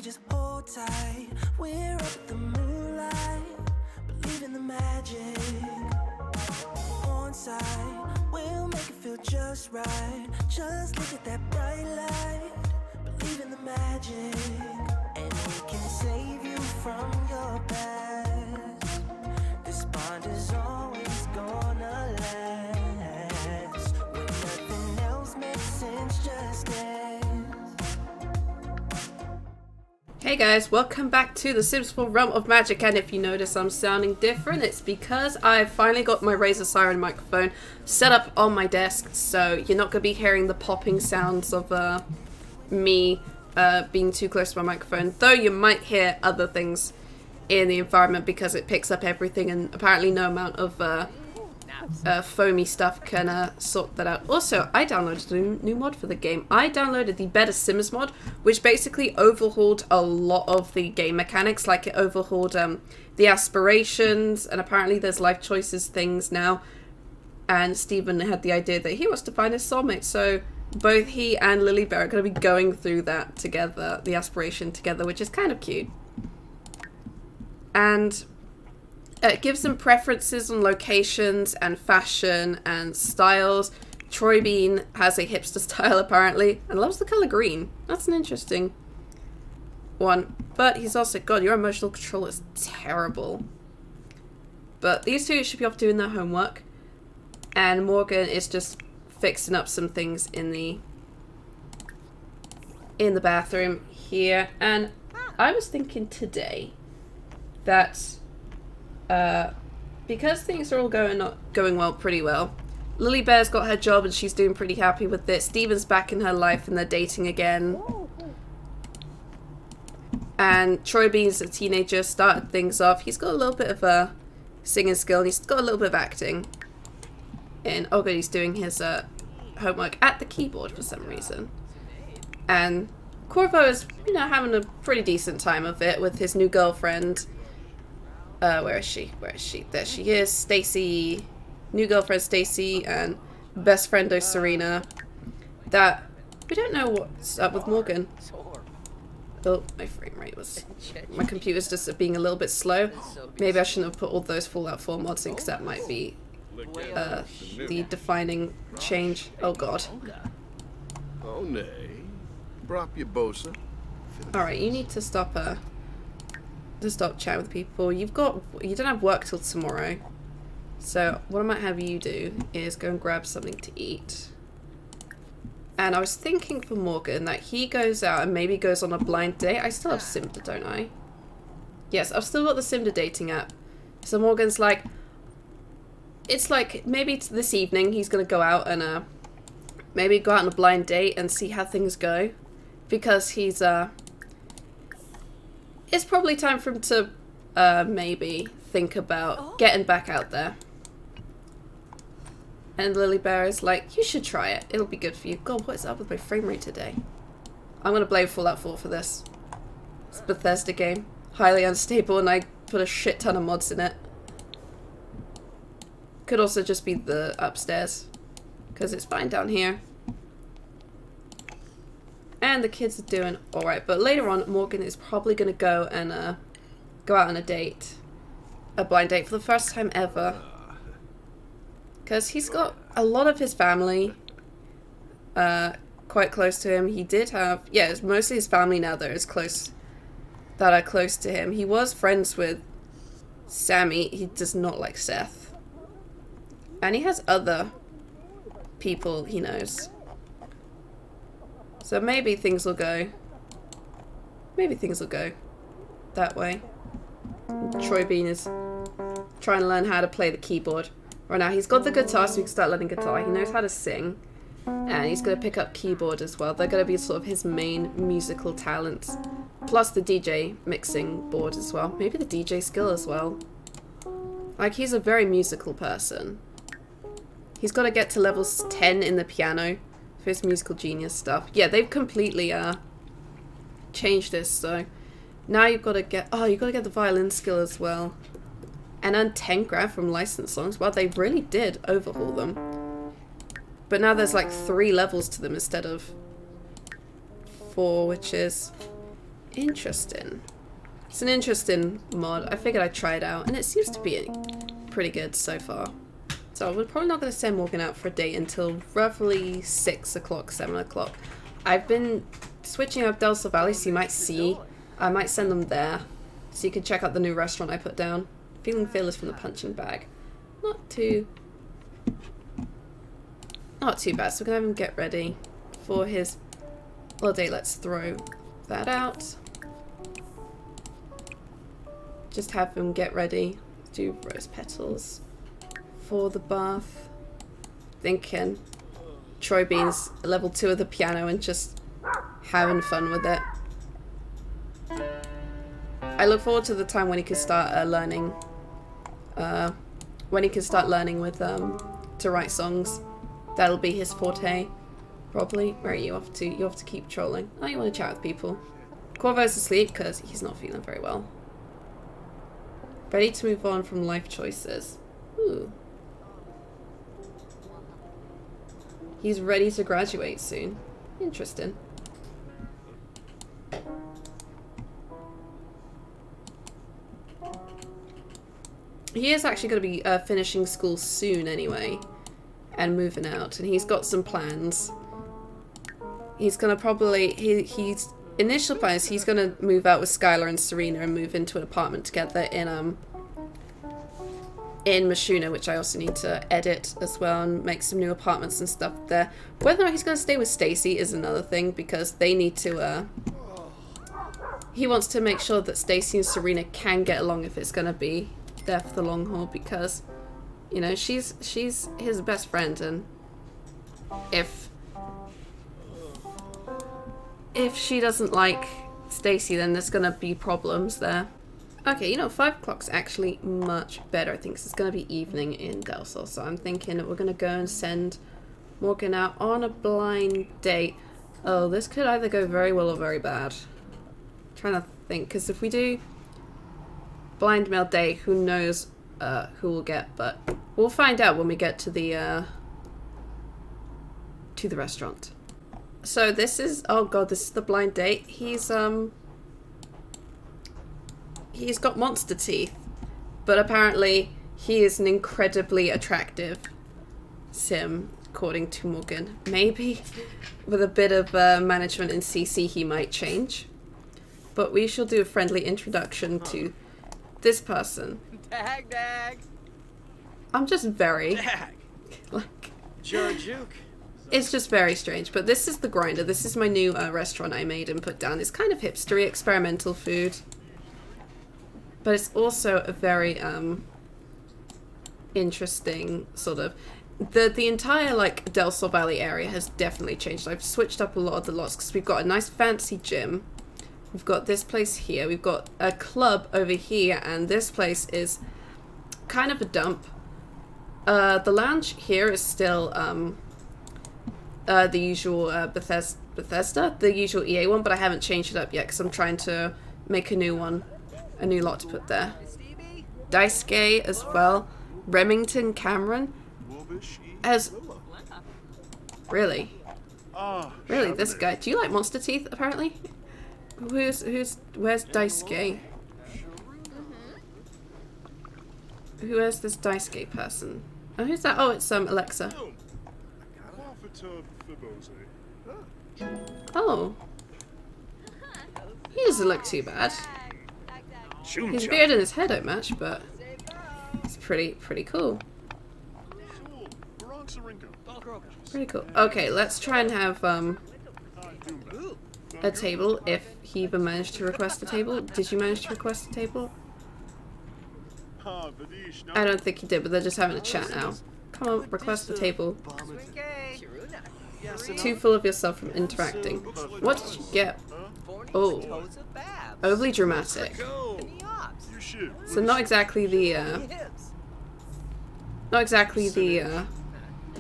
just hold tight. We're up at the moonlight, believe in the magic. On side, we'll make it feel just right. Just look at that bright light, believe in the magic. And we can save you from your past. This bond is always gonna last. When nothing else makes sense, just dance. Hey guys, welcome back to The Sims 4 Realm of Magic, and if you notice I'm sounding different, it's because I finally got my Razer Siren microphone set up on my desk, so you're not going to be hearing the popping sounds of me being too close to my microphone, though you might hear other things in the environment because it picks up everything, and apparently no amount of foamy stuff can sort that out. Also, I downloaded a new mod for the game. I downloaded the Better Sims mod, which basically overhauled a lot of the game mechanics. Like, it overhauled the aspirations, and apparently there's life choices things now. And Steven had the idea that he wants to find his soulmate, so both he and Lily Bear are going to be going through that together, the aspiration together, which is kind of cute. And it gives them preferences on locations and fashion and styles. Troy Bean has a hipster style apparently and loves the colour green. That's an interesting one. But he's also, God, your emotional control is terrible. But these two should be off doing their homework. And Morgan is just fixing up some things in the bathroom here. And I was thinking today that because things are all going well, pretty well. Lily Bear's got her job and she's doing pretty happy with it. Steven's back in her life and they're dating again. And Troy Bean's a teenager, started things off. He's got a little bit of a singing skill and he's got a little bit of acting. And oh god, he's doing his homework at the keyboard for some reason. And Corvo is, you know, having a pretty decent time of it with his new girlfriend. Where is she? There she is. Stacy. New girlfriend Stacy and best friendo Serena. That we don't know what's up with Morgan. Oh, my frame rate was... My computer's just being a little bit slow. Maybe I shouldn't have put all those Fallout 4 mods in because that might be the defining change. Oh god. Oh nay. Drop your bosa. Alright, you need to stop chatting with people. You don't have work till tomorrow. So what I might have you do is go and grab something to eat. And I was thinking for Morgan that he goes out and maybe goes on a blind date. I still have Simda, don't I? Yes, I've still got the Simda dating app. So Morgan's like, it's like maybe this evening he's gonna go out and maybe go out on a blind date and see how things go. Because he's it's probably time for him to maybe think about getting back out there. And Lily Bear is like, you should try it. It'll be good for you. God, what is up with my frame rate today? I'm going to blame Fallout 4 for this. It's a Bethesda game. Highly unstable and I put a shit ton of mods in it. Could also just be the upstairs. Because it's fine down here. And the kids are doing alright. But later on, Morgan is probably going to go and go out on a date. A blind date for the first time ever. Because he's got a lot of his family quite close to him. He did have... Yeah, it's mostly his family now that are close to him. He was friends with Sammy. He does not like Seth. And he has other people he knows. So maybe things will go that way. Troy Bean is trying to learn how to play the keyboard. Right now he's got the guitar, so he can start learning guitar. He knows how to sing. And he's going to pick up keyboard as well. They're going to be sort of his main musical talents. Plus the DJ mixing board as well. Maybe the DJ skill as well. Like, he's a very musical person. He's got to get to level 10 in the piano for his musical genius stuff. Yeah, they've completely changed this, so now you've got to get the violin skill as well. And earn 10 grand from licensed songs. Well, they really did overhaul them. But now there's like 3 levels to them instead of 4, which is Interesting. It's an interesting mod. I figured I'd try it out, and it seems to be pretty good so far. So we're probably not going to send Morgan out for a date until roughly 6 o'clock, 7 o'clock. I've been switching up Del Sol Valley, so you might see. I might send them there, so you can check out the new restaurant I put down. Feeling fearless from the punching bag. Not too bad. So we're going to have him get ready for his little date. Let's throw that out. Just have him get ready. Do rose petals for the bath. Thinking Troy Bean's level 2 of the piano and just having fun with it. I look forward to the time when he can start learning. When he can start learning with to write songs. That'll be his forte, probably. Where are you off to? You have to keep trolling. Oh, you want to chat with people. Corvo's asleep because he's not feeling very well. Ready to move on from life choices. Ooh. He's ready to graduate soon. Interesting. He is actually going to be finishing school soon anyway. And moving out. And he's got some plans. He's going to probably... He's initial plan is he's going to move out with Skylar and Serena and move into an apartment together in Mashuna, which I also need to edit as well and make some new apartments and stuff there. Whether or not he's going to stay with Stacy is another thing because they need to he wants to make sure that Stacy and Serena can get along if it's going to be there for the long haul because, you know, she's his best friend, and if she doesn't like Stacy, then there's gonna be problems there. Okay, you know, 5 o'clock's actually much better. I think it's gonna be evening in Del Sol, so I'm thinking that we're gonna go and send Morgan out on a blind date. Oh, this could either go very well or very bad. I'm trying to think, because if we do blind male date, who knows who we'll get, but we'll find out when we get to the restaurant. So this is, oh god, this is the blind date. He's got monster teeth, but apparently he is an incredibly attractive sim, according to Morgan. Maybe with a bit of management in CC he might change, but we shall do a friendly introduction to this person. Dag, dag. I'm just very Dag. like Juke. it's just very strange. But this is the Grinder. This is my new restaurant I made and put down. It's kind of hipstery, experimental food, but it's also a very interesting sort of the entire like Del Sol Valley area has definitely changed. I've switched up a lot of the lots because we've got a nice fancy gym. We've got this place here. We've got a club over here, and this place is kind of a dump. The lounge here is still the usual Bethesda, the usual EA one, but I haven't changed it up yet because I'm trying to make a new one, a new lot to put there. Daisuke as well. Remington Cameron as really this guy. Do you like Monster Teeth? Apparently. Where's Daisuke? Who is this Daisuke person? Oh, who's that? Oh, it's Alexa. Oh. He doesn't look too bad. His beard and his hair don't match, but it's pretty cool. Pretty cool. Okay, let's try and have a table, if he even managed to request a table. Did you manage to request a table? I don't think he did, but they're just having a chat now. Come on, request a table. Too full of yourself from interacting. What did you get? Oh, overly dramatic. So not exactly the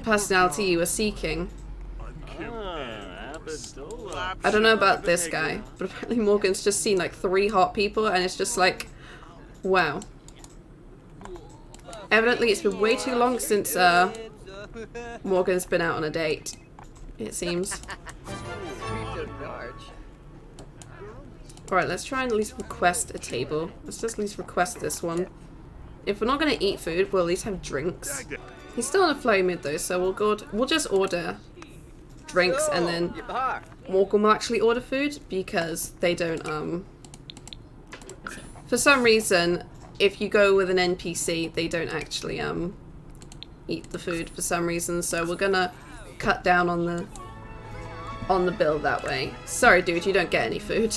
personality you were seeking. I don't know about this guy, but apparently Morgan's just seen like 3 hot people, and it's just like, wow. Evidently it's been way too long since Morgan's been out on a date, it seems. Alright, let's try and at least request a table. Let's just at least request this one. If we're not going to eat food, we'll at least have drinks. He's still in a flow mood though, so we'll just order drinks and then Morgan will actually order food because they don't, for some reason, if you go with an NPC, they don't actually, eat the food for some reason, so we're gonna cut down on the bill that way. Sorry dude, you don't get any food.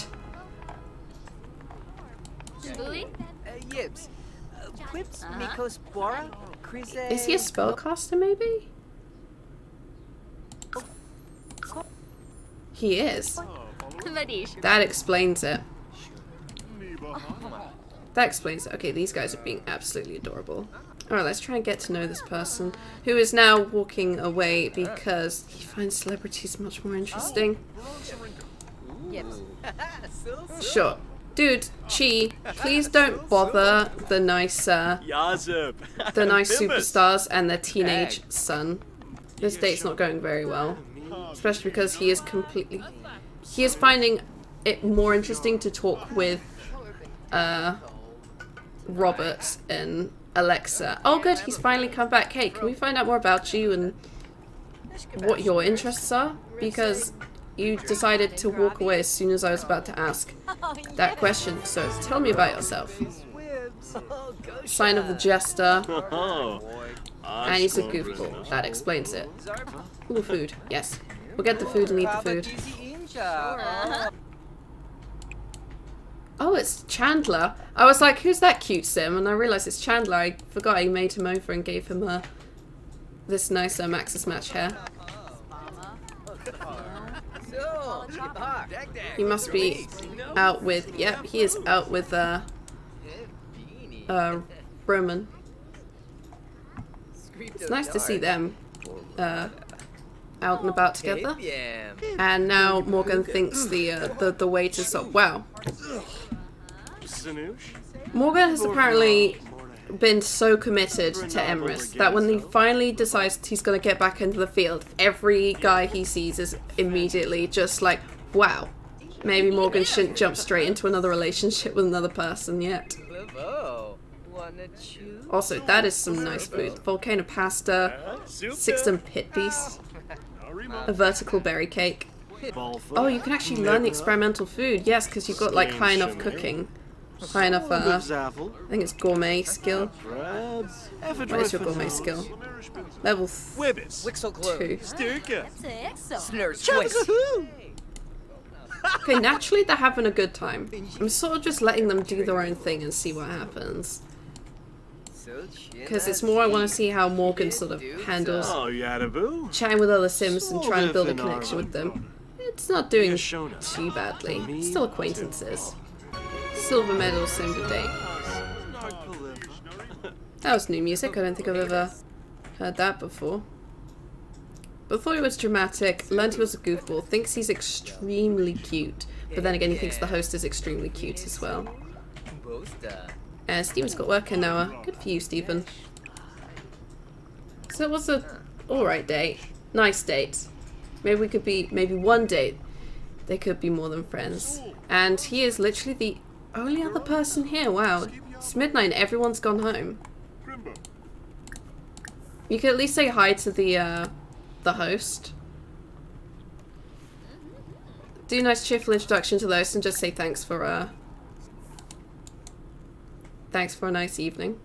Is he a spellcaster maybe? He is. That explains it. That explains it. Okay, these guys are being absolutely adorable. Alright, let's try and get to know this person, who is now walking away because he finds celebrities much more interesting. Sure. Dude, Chi, please don't bother the nice superstars and their teenage son. This date's not going very well. Especially because he is finding it more interesting to talk with, Robert and Alexa. Oh good, he's finally come back. Hey, can we find out more about you and what your interests are? Because you decided to walk away as soon as I was about to ask that question. So tell me about yourself. Sign of the jester. And he's a goofball. That explains it. Ooh, food. Yes. We'll get the food and eat the food. Oh, it's Chandler. I was like, who's that cute sim? And I realised it's Chandler. I forgot I made him over and gave him this nice Maxis Match hair. He must be out with, yep, he is out with Roman. It's nice to see them out and about together. And now Morgan thinks the way to stop. Wow. Morgan has apparently been so committed to Emrys that when he finally decides he's going to get back into the field, every guy he sees is immediately just like, wow, maybe Morgan shouldn't jump straight into another relationship with another person yet. Also, that is some nice food. Volcano pasta, 6 pit beast, a vertical berry cake. Oh, you can actually learn the experimental food. Yes, because you've got like high enough cooking. High enough, I think it's gourmet skill. What is your gourmet skill? Level 2. Okay, naturally they're having a good time. I'm sort of just letting them do their own thing and see what happens. Because it's more I want to see how Morgan sort of handles chatting with other Sims and trying to build a connection with them. It's not doing too badly. Still acquaintances. Silver medal sim today. That was new music. I don't think I've ever heard that before. But thought he was dramatic, learned he was a goofball, thinks he's extremely cute, but then again he thinks the host is extremely cute as well. And Steven's got work an hour. Good for you, Steven. So it was a alright date. Nice date. Maybe we could be, maybe one date, they could be more than friends. And he is literally the only other person here. Wow. It's midnight and everyone's gone home. You could at least say hi to the host. Do a nice cheerful introduction to the host and just say thanks for a nice evening.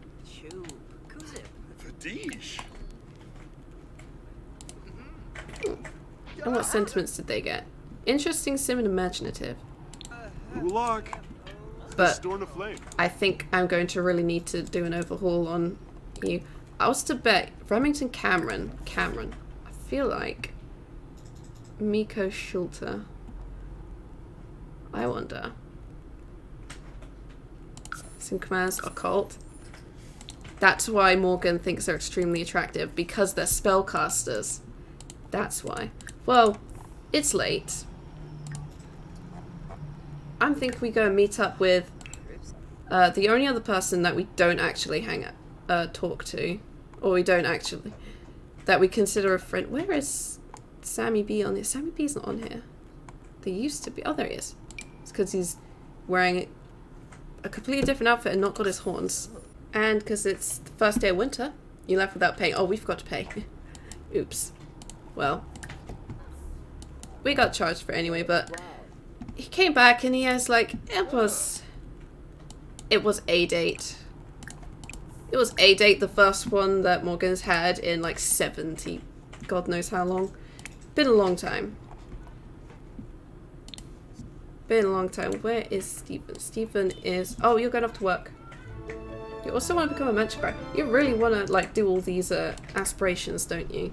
And what sentiments did they get? Interesting, sim, and imaginative. But I think I'm going to really need to do an overhaul on you. I was to bet Remington Cameron. I feel like Miko Schulter. I wonder. Sim commands occult. That's why Morgan thinks they're extremely attractive, because they're spellcasters. That's why. Well, it's late. I'm thinking we go and meet up with the only other person that we don't actually talk to, or we don't actually, that we consider a friend. Where is Sammy B on this? Sammy B's not on here. They used to be. Oh, there he is. It's because he's wearing a completely different outfit and not got his horns. And because it's the first day of winter, you left without paying. Oh, we forgot to pay. Oops. Well, we got charged for it anyway, but he came back and he has like, it was a date. It was a date, the first one that Morgan's had in like 70, God knows how long. Been a long time. Been a long time. Where is Stephen? Stephen is, oh, you're going off to work. You also want to become a magic guy. You really want to like do all these aspirations, don't you?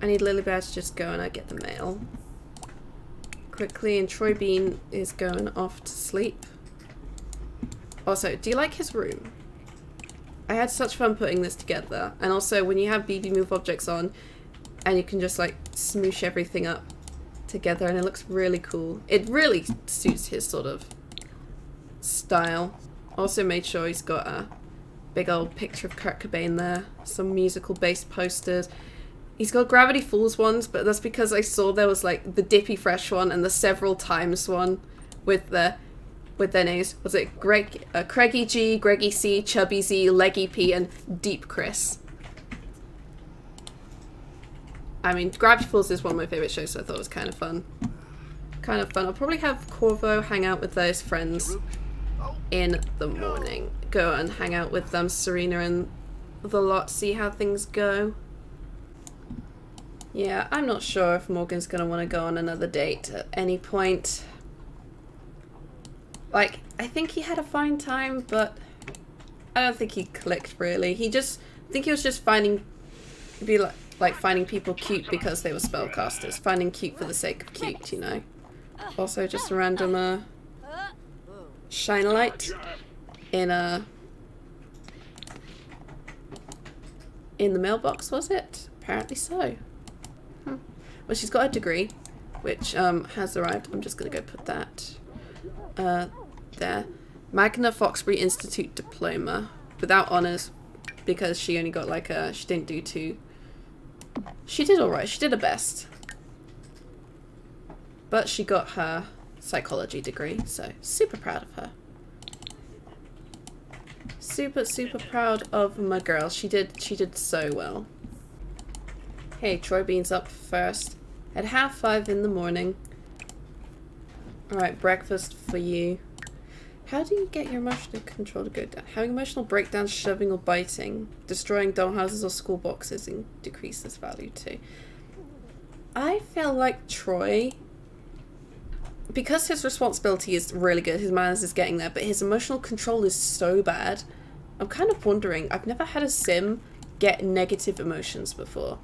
I need Lily Bear to just go and I get the mail quickly, and Troy Bean is going off to sleep. Also, do you like his room? I had such fun putting this together, and also when you have BB move objects on and you can just like smoosh everything up together and it looks really cool. It really suits his sort of style. Also made sure he's got a big old picture of Kurt Cobain there, some musical based posters. He's got Gravity Falls ones, but that's because I saw there was like the Dippy Fresh one and the Several Times one with their names. Was it Craigie G, Greggy C, Chubby Z, Leggy P, and Deep Chris? I mean, Gravity Falls is one of my favourite shows, so I thought it was kind of fun. Kind of fun. I'll probably have Corvo hang out with those friends in the morning. Go and hang out with them, Serena and the lot, see how things go. Yeah, I'm not sure if Morgan's gonna want to go on another date at any point. Like, I think he had a fine time, but I don't think he clicked really. I think he was just finding people cute because they were spellcasters. Finding cute for the sake of cute, you know. Also, just a random shine a light in the mailbox, was it? Apparently so. Well, she's got a degree, which has arrived. I'm just gonna go put that there. Magna Foxbury Institute diploma without honors because she only got like she didn't do two. She did alright. She did her best, but she got her psychology degree, so super proud of her. Super proud of my girl. She did so well. Hey, Troy Bean's up first at 5:30 in the morning. Alright, breakfast for you. How do you get your emotional control to go down? Having emotional breakdowns, shoving or biting, destroying dollhouses or school boxes and decrease this value too. I feel like Troy, because his responsibility is really good, his manners is getting there, but his emotional control is so bad. I'm kind of wondering, I've never had a sim get negative emotions before.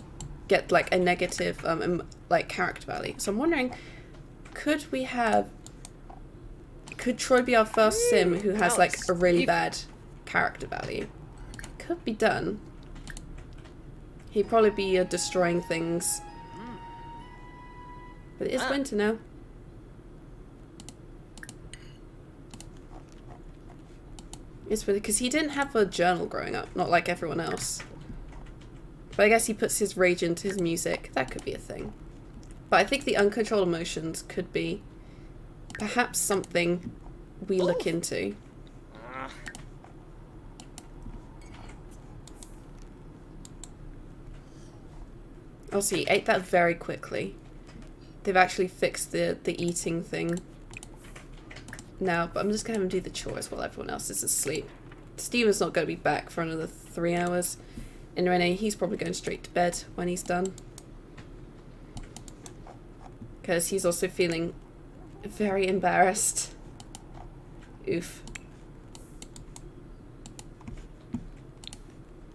Get like a negative like character value. So I'm wondering, could Troy be our first sim who has like a really bad character value? Could be done. He'd probably be destroying things. But it is winter now. It's really because he didn't have a journal growing up, not like everyone else. But I guess he puts his rage into his music. That could be a thing. But I think the uncontrolled emotions could be perhaps something we look into. Oh, see, he ate that very quickly. They've actually fixed the eating thing now, but I'm just going to have him do the chores while everyone else is asleep. Steven's not going to be back for another 3 hours. And Renee, he's probably going straight to bed when he's done. Because he's also feeling very embarrassed. Oof.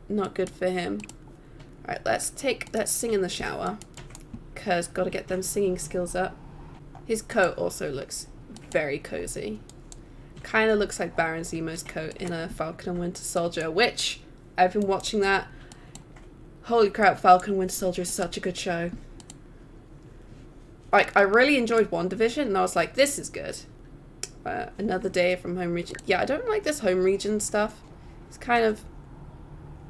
Not good for him. Alright, let's sing in the shower. Because got to get them singing skills up. His coat also looks very cozy. Kind of looks like Baron Zemo's coat in a Falcon and Winter Soldier, which I've been watching that. Holy crap, Falcon and Winter Soldier is such a good show. Like, I really enjoyed WandaVision, and I was like, this is good. Another day from home region. Yeah, I don't like this home region stuff. It's kind of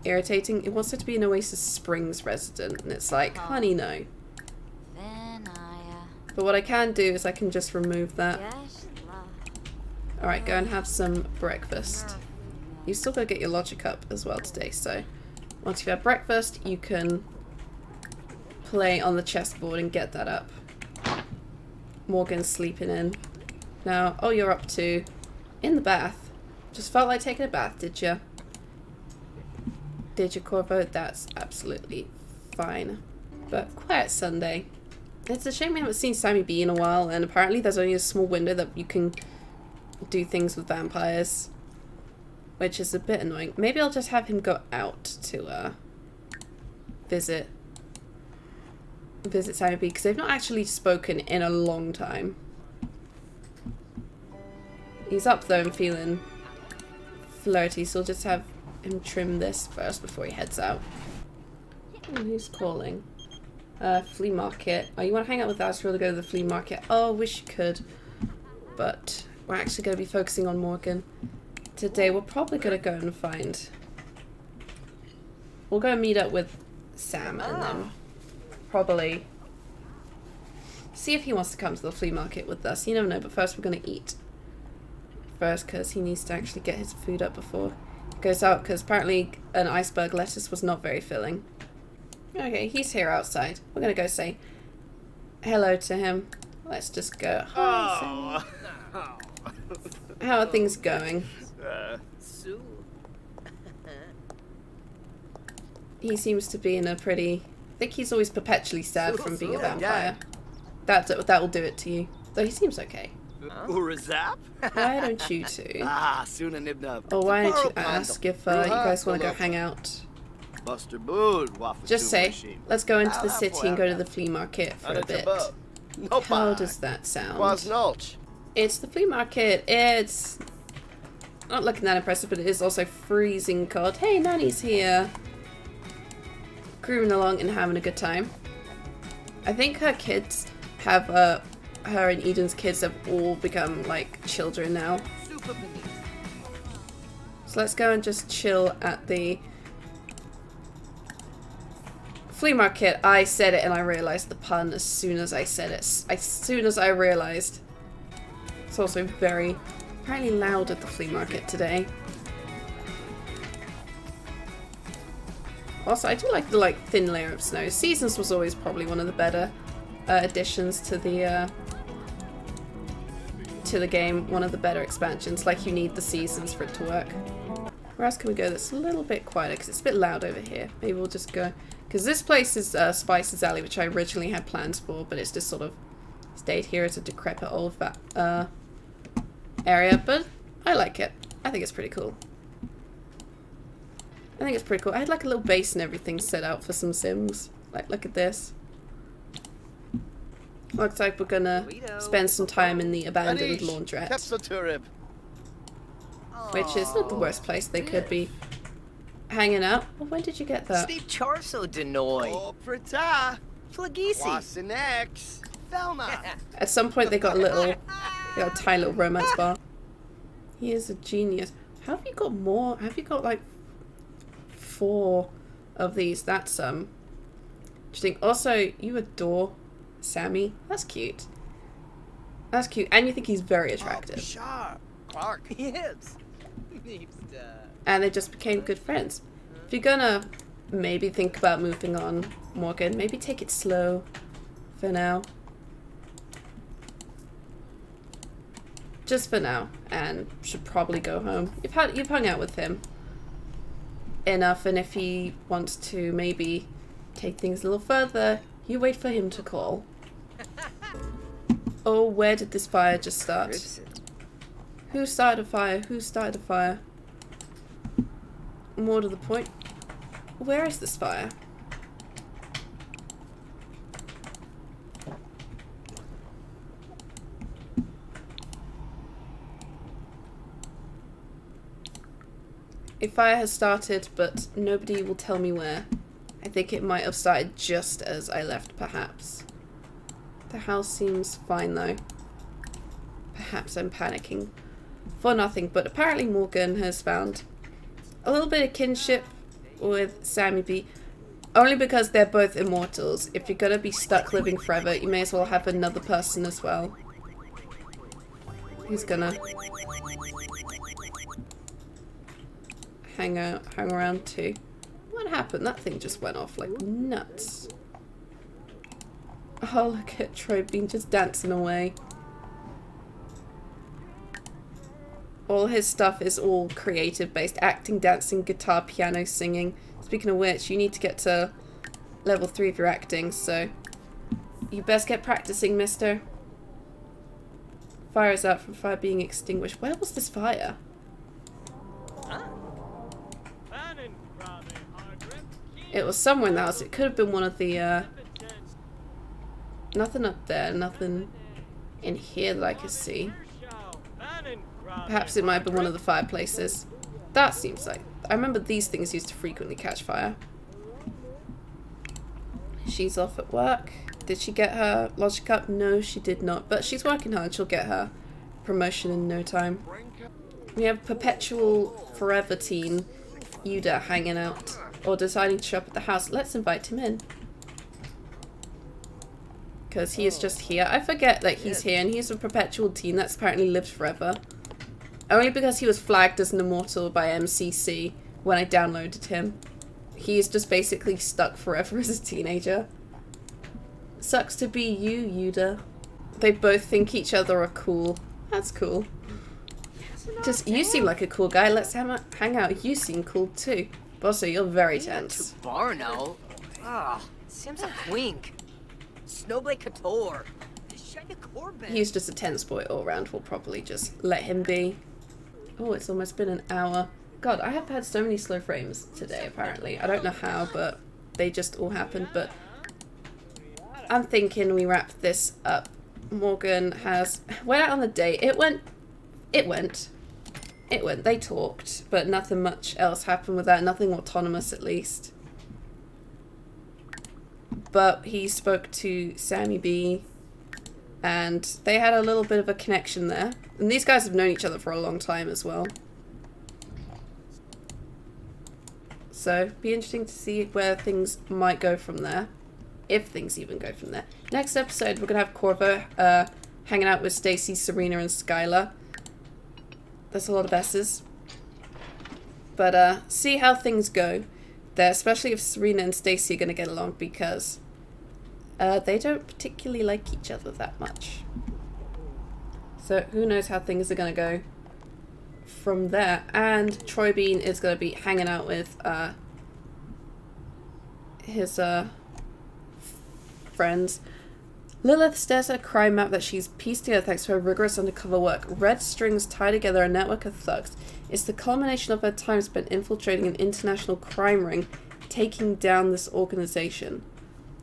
irritating. It wants it to be an Oasis Springs resident, and it's like, honey, no. But what I can do is I can just remove that. Alright, go and have some breakfast. You still gotta get your logic up as well today, so once you've had breakfast, you can play on the chessboard and get that up. Morgan's sleeping in. Now, oh, you're up to in the bath. Just felt like taking a bath, did you? Did you, Corvo? That's absolutely fine. But quiet Sunday. It's a shame we haven't seen Sammy B in a while, and apparently there's only a small window that you can do things with vampires, which is a bit annoying. Maybe I'll just have him go out to visit Sammy B, because they've not actually spoken in a long time. He's up though and feeling flirty, so I'll just have him trim this first before he heads out. Who's calling? Flea market. Oh, you want to hang out with us? We'll go to the flea market. Oh, wish you could. But we're actually going to be focusing on Morgan. Today we're probably going to go and find... We'll go and meet up with Sam and then probably see if he wants to come to the flea market with us. You never know, but first we're going to eat. First, because he needs to actually get his food up before he goes out, because apparently an iceberg lettuce was not very filling. Okay, he's here outside. We're going to go say hello to him. Let's just go. Hi, Sam. How are things going? He seems to be in a pretty... I think he's always perpetually sad from being a vampire. That will do it to you. Though he seems okay. Urazap? Why don't you two? Soon a nibnab. Or why don't you ask if you guys want to go hang out? Buster Bood, Just say, let's go into the city and go to the flea market for a bit. How does that sound? It's the flea market. It's not looking that impressive, but it is also freezing cold. Hey, Nanny's here. Grooving along and having a good time. I think her kids have, her and Eden's kids have all become like children now. So let's go and just chill at the flea market. I said it and I realized the pun as soon as I said it. As soon as I realized. It's also very, apparently loud at the flea market today. Also, I do like the thin layer of snow. Seasons was always probably one of the better additions to the game. One of the better expansions. Like, you need the seasons for it to work. Where else can we go that's a little bit quieter? Because it's a bit loud over here. Maybe we'll just go... Because this place is Spice's Alley, which I originally had plans for, but it's just sort of stayed here as a decrepit old area. But I like it. I think it's pretty cool. I think it's pretty cool. I had like a little base and everything set out for some Sims. Like, look at this. Looks like we're gonna spend some time in the abandoned laundrette. Which is not the worst place they could be hanging out. Well, when did you get that? Steve Charso Denoy. At some point they got a little, tiny little romance bar. He is a genius. How have you got more? Have you got like 4 of these? That's interesting. Also, you adore Sammy. That's cute. That's cute. And you think he's very attractive. Sure. Clark. Yes. And they just became good friends. If you're gonna maybe think about moving on, Morgan, maybe take it slow for now. Just for now, and should probably go home. You've hung out with him enough, and if he wants to maybe take things a little further, you wait for him to call. Oh, where did this fire just start? Who started a fire? Who started a fire? More to the point, where is this fire? A fire has started, but nobody will tell me where. I think it might have started just as I left, perhaps. The house seems fine, though. Perhaps I'm panicking for nothing, but apparently Morgan has found a little bit of kinship with Sammy B. Only because they're both immortals. If you're gonna be stuck living forever, you may as well have another person as well. Who's gonna hang around too. What happened? That thing just went off like nuts. Oh, look at Troy Bean just dancing away. All his stuff is all creative based. Acting, dancing, guitar, piano, singing. Speaking of which, you need to get to level 3 of your acting, so you best get practicing, mister. Fire is out from fire being extinguished. Where was this fire? It was somewhere in the house. It could have been one of the, nothing up there, nothing in here that I could see. Perhaps it might have been one of the fireplaces. That seems like... I remember these things used to frequently catch fire. She's off at work. Did she get her logic up? No, she did not. But she's working hard. She'll get her promotion in no time. We have perpetual forever teen Yuda hanging out. Or deciding to show up at the house. Let's invite him in. Because he is just here. I forget that he's here and he's a perpetual teen that's apparently lived forever. Only because he was flagged as an immortal by MCC when I downloaded him. He's just basically stuck forever as a teenager. Sucks to be you, Yuda. They both think each other are cool. That's cool. Just, you seem like a cool guy. Let's hang out. You seem cool too. But also, you're very tense. Bar now. Ah, Sam's a wink. Snowblade Couture. He's just a tense boy all around. We'll probably just let him be. Oh, it's almost been an hour. God, I have had so many slow frames today, apparently. I don't know how, but they just all happened. But I'm thinking we wrap this up. Morgan went out on the date. It went. They talked, but nothing much else happened with that. Nothing autonomous, at least. But he spoke to Sammy B, and they had a little bit of a connection there. And these guys have known each other for a long time as well. So, be interesting to see where things might go from there. If things even go from there. Next episode, we're going to have Corvo hanging out with Stacy, Serena, and Skylar. There's a lot of S's. But see how things go there, especially if Serena and Stacy are going to get along, because they don't particularly like each other that much. So who knows how things are going to go from there. And Troy Bean is going to be hanging out with his friends. Lilith stares at a crime map that she's pieced together thanks to her rigorous undercover work. Red strings tie together a network of thugs. It's the culmination of her time spent infiltrating an international crime ring, taking down this organization.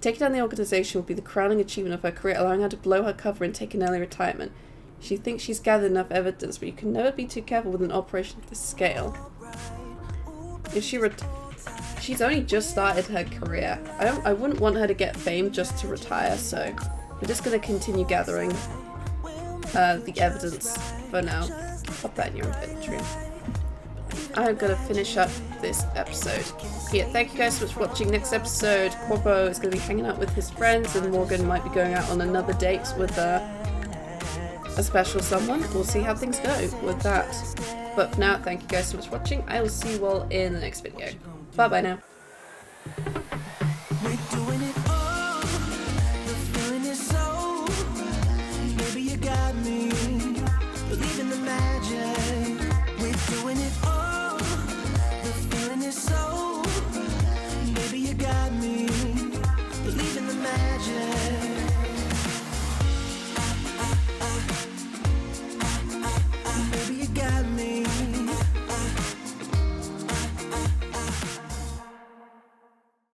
Taking down the organization will be the crowning achievement of her career, allowing her to blow her cover and take an early retirement. She thinks she's gathered enough evidence, but you can never be too careful with an operation of this scale. If she's only just started her career. I wouldn't want her to get fame just to retire, so we're just going to continue gathering the evidence for now. Pop that in your inventory. I'm going to finish up this episode here. Thank you guys so much for watching. Next episode, Corpo is going to be hanging out with his friends, and Morgan might be going out on another date with a special someone. We'll see how things go with that. But for now, thank you guys so much for watching. I will see you all in the next video. Bye bye now. We're doing it all. The feeling is so. Maybe you got me. Believe in the magic. We're doing it all. The feeling is so. Maybe you got me. Believe in the magic.